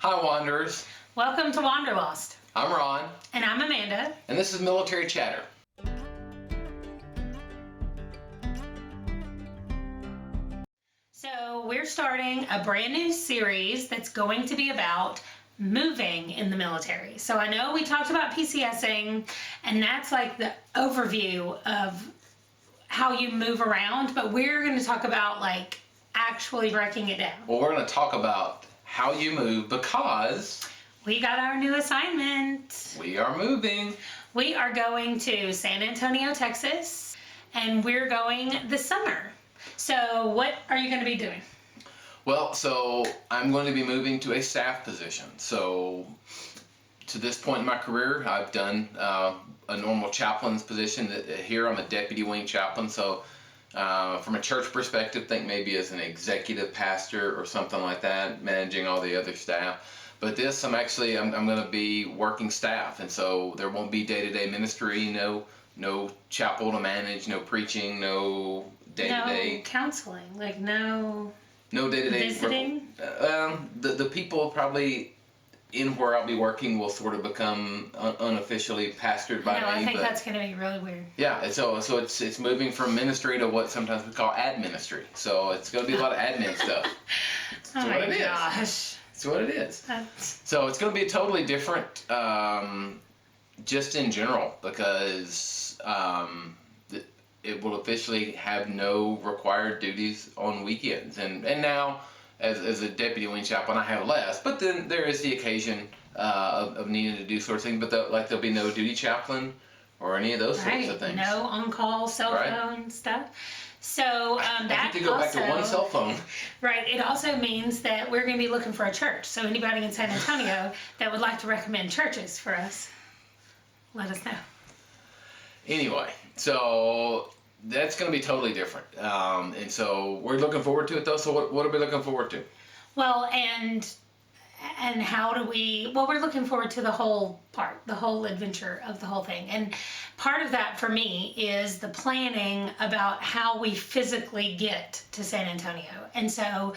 Hi, Wanderers. Welcome to Wanderlost. I'm Ron. And I'm Amanda. And this is Military Chatter. So we're starting a brand new series that's going to be about moving in the military. So I know we talked about PCSing, and that's like the overview of how you move around, but we're going to talk about like actually breaking it down. Well, we're going to talk about how you move because we got our new assignment. We are moving. We are going to San Antonio, Texas, and we're going this summer. So what are you going to be doing? Well, so I'm going to be moving to a staff position. So to this point in my career, I've done a normal chaplain's position. Here I'm a deputy wing chaplain. So from a church perspective, think maybe as an executive pastor or something like that, managing all the other staff. But this, I'm going to be working staff, and so there won't be day-to-day ministry, no chapel to manage, no preaching, no day-to-day. No counseling, like no day-to-day visiting. The people probably in where I'll be working will sort of become unofficially pastored by me. I think that's going to be really weird. Yeah, so it's moving from ministry to what sometimes we call administry. So it's going to be a lot of admin stuff. Oh my gosh. That's what it is. So it's going to be totally different, just in general, because it will officially have no required duties on weekends. And now, as a deputy wing chaplain, I have less. But then there is the occasion of needing to do sort of things. But there'll be no duty chaplain or any of those sorts of things. No on-call cell phone stuff. So I get to go back to one cell phone. Right. It also means that we're going to be looking for a church. So anybody in San Antonio that would like to recommend churches for us, let us know. Anyway, so that's going to be totally different. And so we're looking forward to it, though. So what are we looking forward to? Well, and how do we, we're looking forward to the whole adventure of the whole thing. And part of that for me is the planning about how we physically get to San Antonio. And so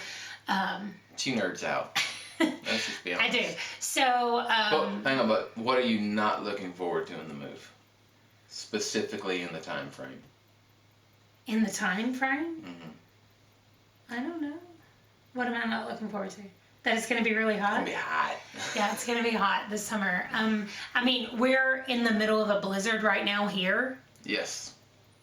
she nerds out. Let's just be honest. I do. So well, hang on, but what are you not looking forward to in the move? Specifically in the time frame. In the time frame? Mm-hmm. I don't know. What am I not looking forward to? That it's going to be really hot? It's going to be hot. Yeah, it's going to be hot this summer. I mean, we're in the middle of a blizzard right now here. Yes.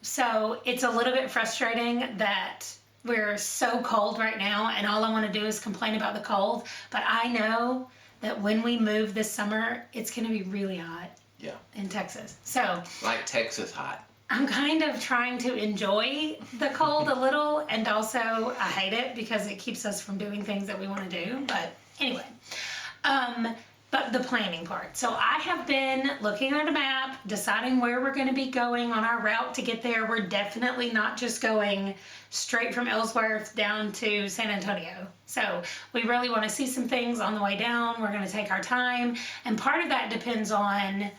So it's a little bit frustrating that we're so cold right now, and all I want to do is complain about the cold. But I know that when we move this summer, it's going to be really hot. Yeah. In Texas. So like Texas hot. I'm kind of trying to enjoy the cold a little, and also I hate it because it keeps us from doing things that we want to do. But anyway, but the planning part. So I have been looking at a map, deciding where we're going to be going on our route to get there. We're definitely not just going straight from Ellsworth down to San Antonio. So we really want to see some things on the way down. We're going to take our time, and part of that depends on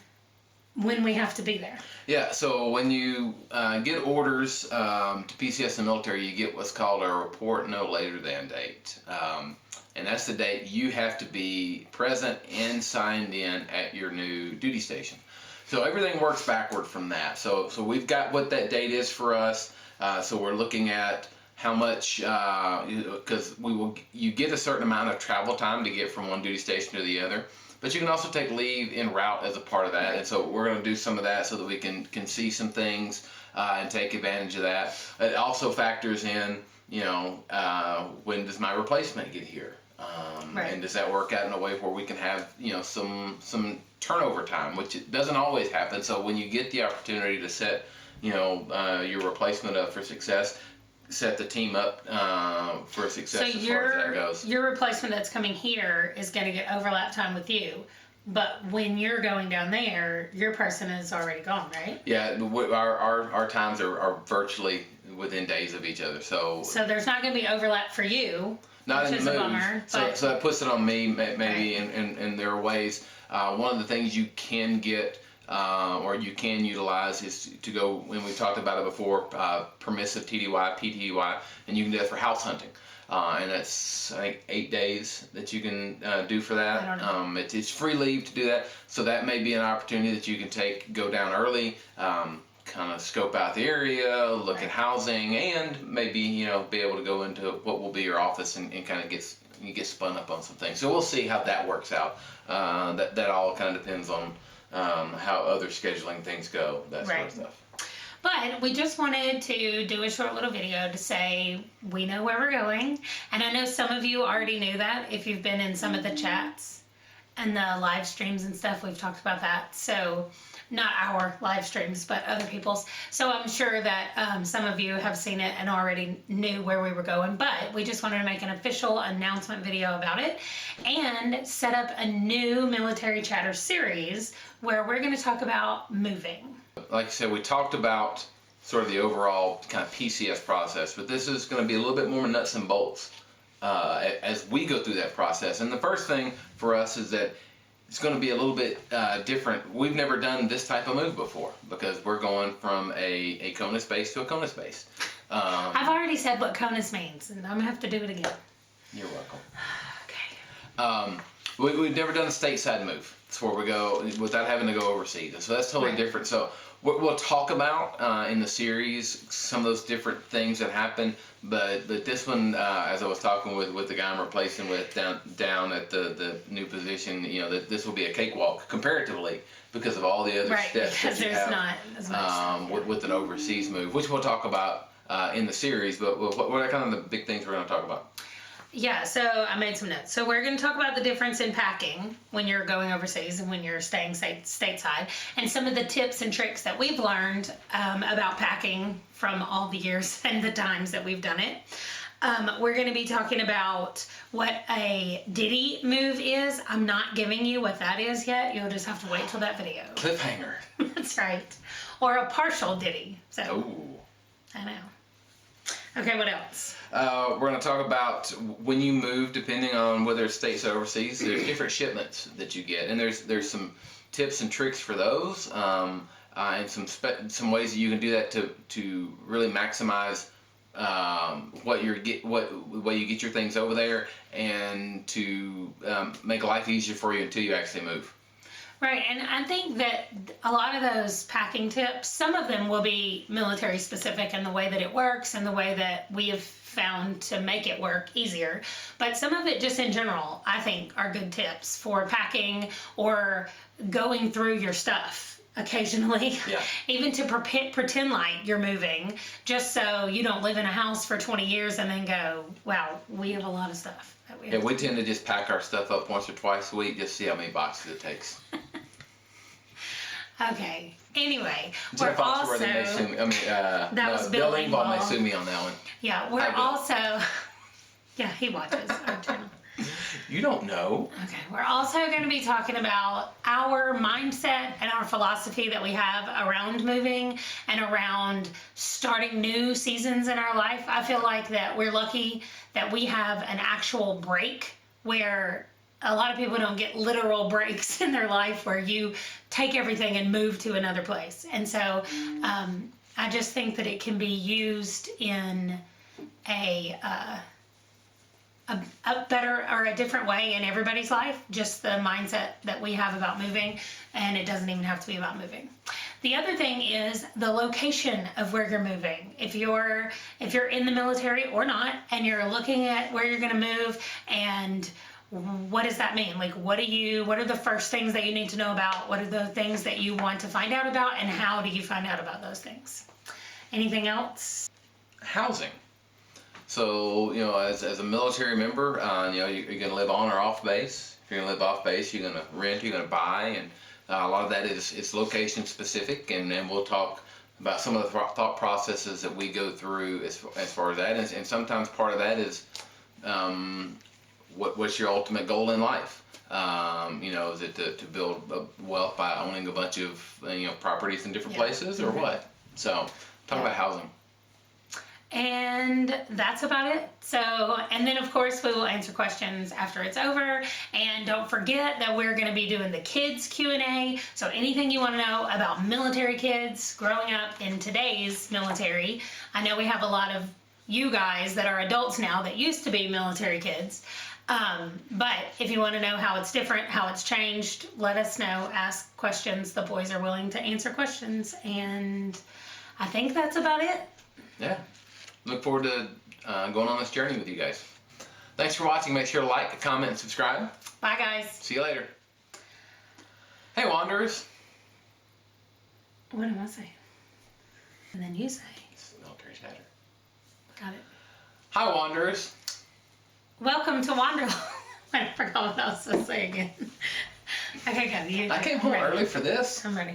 when we have to be there. Yeah, so when you get orders to PCS in the military, you get what's called a report no later than date. And that's the date you have to be present and signed in at your new duty station. So everything works backward from that. So we've got what that date is for us. So we're looking at how much, because you get a certain amount of travel time to get from one duty station to the other. But you can also take leave en route as a part of that, and so we're going to do some of that so that we can see some things and take advantage of that. It also factors in, when does my replacement get here, and does that work out in a way where we can have some turnover time, which it doesn't always happen. So when you get the opportunity to set your replacement up for success, set the team up for success as far as that goes. Your replacement that's coming here is going to get overlap time with you, but when you're going down there, your person is already gone, right? Yeah, our times are virtually within days of each other, so there's not going to be overlap for you, not which in is the a move. bummer. So that puts it on me maybe, right. And there are ways. One of the things you can get or you can utilize is to go, when we talked about it before, permissive TDY, PTY, and you can do that for house hunting. And that's, I think, 8 days that you can do for that. I don't know. It's free leave to do that. So that may be an opportunity that you can go down early, kind of scope out the area, look at housing, and maybe, be able to go into what will be your office and kind of get spun up on some things. So we'll see how that works out. That all kind of depends on how other scheduling things go, that sort of stuff. But we just wanted to do a short little video to say we know where we're going. And I know some of you already knew that if you've been in some of the chats and the live streams and stuff, we've talked about that. So not our live streams, but other people's. So I'm sure that some of you have seen it and already knew where we were going, but we just wanted to make an official announcement video about it and set up a new Military Chatter series where we're going to talk about moving. Like I said, we talked about sort of the overall kind of PCS process, but this is going to be a little bit more nuts and bolts as we go through that process. And the first thing for us is that it's going to be a little bit different. We've never done this type of move before because we're going from a CONUS base to a CONUS base. I've already said what CONUS means, and I'm going to have to do it again. You're welcome. Okay. We've never done a stateside move. It's where we go without having to go overseas. And so that's totally different. So we'll talk about in the series some of those different things that happen. But this one, as I was talking with the guy I'm replacing with down at the new position, that this will be a cakewalk comparatively because of all the other steps that you have not as much with an overseas move, which we'll talk about in the series. But what are kind of the big things we're going to talk about? Yeah, so I made some notes. So we're going to talk about the difference in packing when you're going overseas and when you're staying stateside, and some of the tips and tricks that we've learned about packing from all the years and the times that we've done it. We're going to be talking about what a Diddy move is. I'm not giving you what that is yet. You'll just have to wait till that video. Cliffhanger. That's right. Or a partial Diddy. So. Ooh. I know. Okay, what else? We're going to talk about when you move, depending on whether it's states or overseas, there's different shipments that you get, and there's some tips and tricks for those, and some ways that you can do that to really maximize what you get your things over there, and to make life easier for you until you actually move. Right, and I think that a lot of those packing tips, some of them will be military specific in the way that it works and the way that we have found to make it work easier. But some of it just in general, I think, are good tips for packing or going through your stuff occasionally. Yeah. Even to pretend like you're moving, just so you don't live in a house for 20 years and then go, wow, we have a lot of stuff. We tend to just pack our stuff up once or twice a week, just see how many boxes it takes. Okay. Anyway, Jeff we're also. May sue me. That was Bill Engvall may sue me on that one. Yeah, we're also. Yeah, he watches our channel. You don't know. Okay, we're also going to be talking about our mindset and our philosophy that we have around moving and around starting new seasons in our life. I feel like that we're lucky that we have an actual break where a lot of people don't get literal breaks in their life where you take everything and move to another place. And so I just think that it can be used in a better or a different way in everybody's life, just the mindset that we have about moving, and it doesn't even have to be about moving. The other thing is the location of where you're moving. If you're in the military or not, and you're looking at where you're going to move, and what does that mean? Like, what are the first things that you need to know about? What are the things that you want to find out about, and how do you find out about those things? Anything else? Housing. So, as a military member, you're going to live on or off base. If you're going to live off base, you're going to rent, you're going to buy, and a lot of that is location specific, and we'll talk about some of the thought processes that we go through as far as that, and sometimes part of that is what's your ultimate goal in life? Is it to build wealth by owning a bunch of properties in different places, or what? So, talk about housing. And that's about it. So, and then of course we will answer questions after it's over. And don't forget that we're going to be doing the kids Q&A. So anything you want to know about military kids growing up in today's military. I know we have a lot of you guys that are adults now that used to be military kids. But if you want to know how it's different, how it's changed, let us know. Ask questions. The boys are willing to answer questions. And I think that's about it. Yeah. Look forward to going on this journey with you guys. Thanks for watching. Make sure to like, comment, and subscribe. Bye, guys. See you later. Hey, Wanderers. What am I saying? And then you say. This is military chatter. Got it. Hi, Wanderers. Welcome to Wanderland. I forgot what I was supposed to say again. Okay, go. You, I came home I'm ready. early for this. I'm ready.